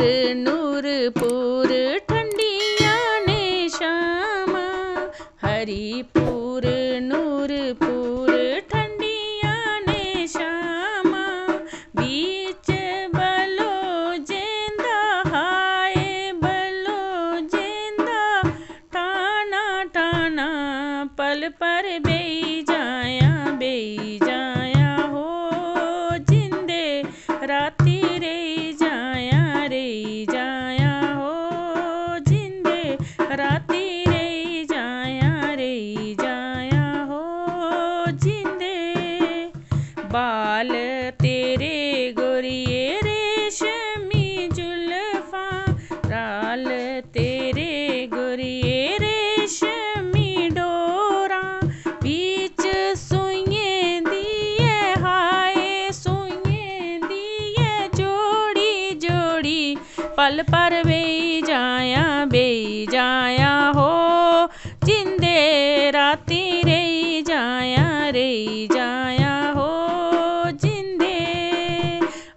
नूरपुर ठंडिया ने शामा। हरिपुर नूरपुर ठंडिया ने शामा। बीच बलो जेंदा हाय बलो जेंदा ठाना ठाना पल पर बेई जाया हो जिंदे राती रेई जाया हो जिंदे राती रेई जाया हो जिंदे। बाल तेरे गोरिये रेशमी जुल्फा राल तेरे गोरिये रेशमी डोरा। बीच सुइएं दिए हाय सुइएं दिए जोड़ी जोड़ी पल पर बेई जाया हो जिंदे राती रेई जाया हो जिंदे।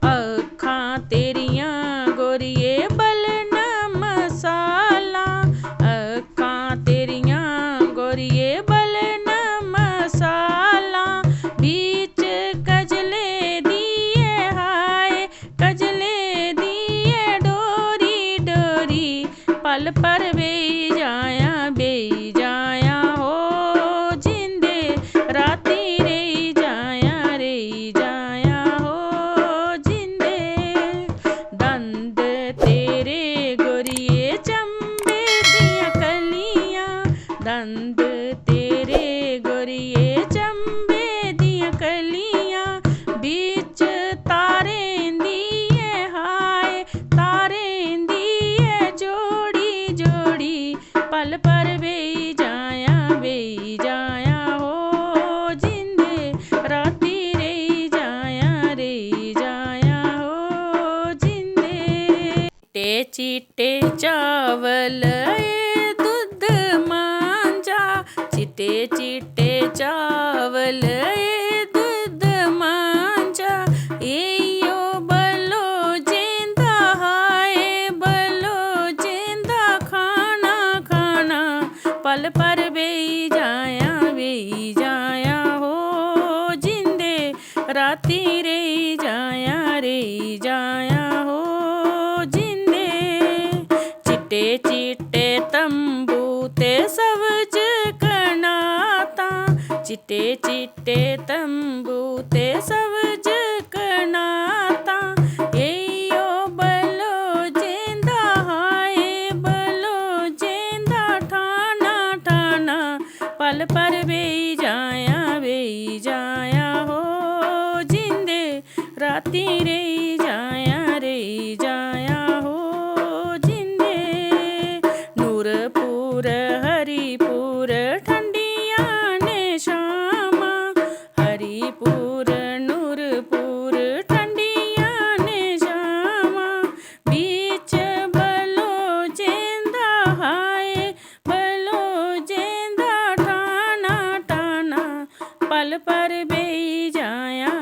अखां तेरियां गोरिये बलना मसाला अखां तेरियां गोरिये बलना मसाला। बीच कजले दिए हाय कजले दिए डोरी डोरी पल पर बेई जाया हो जिंदे राती रेई जाया हो जिंदे। दंद तेरे गोरिये चंबे दियां कलियां दंद तेरे गोरिये चंबे दियां कलियां। बीच तारें दिए हाय तारें दिए जोड़ी जोड़ी पल पर बेई जाया हो जिंदे राती रेई जाया हो जिंदे। चिट्टे चिट्टे चावल ए दुध मांझा चिट्टे चिट्टे चावल ए दुध मांझा। एयो बलो जेंदा हाय बलो जेंदा खाना खाना पल पर बेई जाया हो जिंदे राती रेई जाया हो जिंदे। चिट्टे चिट्टे तंबू ते सवज कनाता चिट्टे चिट्टे तंबू ते सवज कनाता। एयो बलो जेंदा हाय बलो जेंदा ठाना ठाना पल पर बेई जाया हो जिंदे राती रेई जाया हो जिंदे। नूरपुर हरिपुर ठंडिया ने शामा। हरिपुर नूरपुर ठंडिया ने शामा। बीच बलो जेंदा हाय बलो जेंदा ठाना ठाना पल पर बेई जाया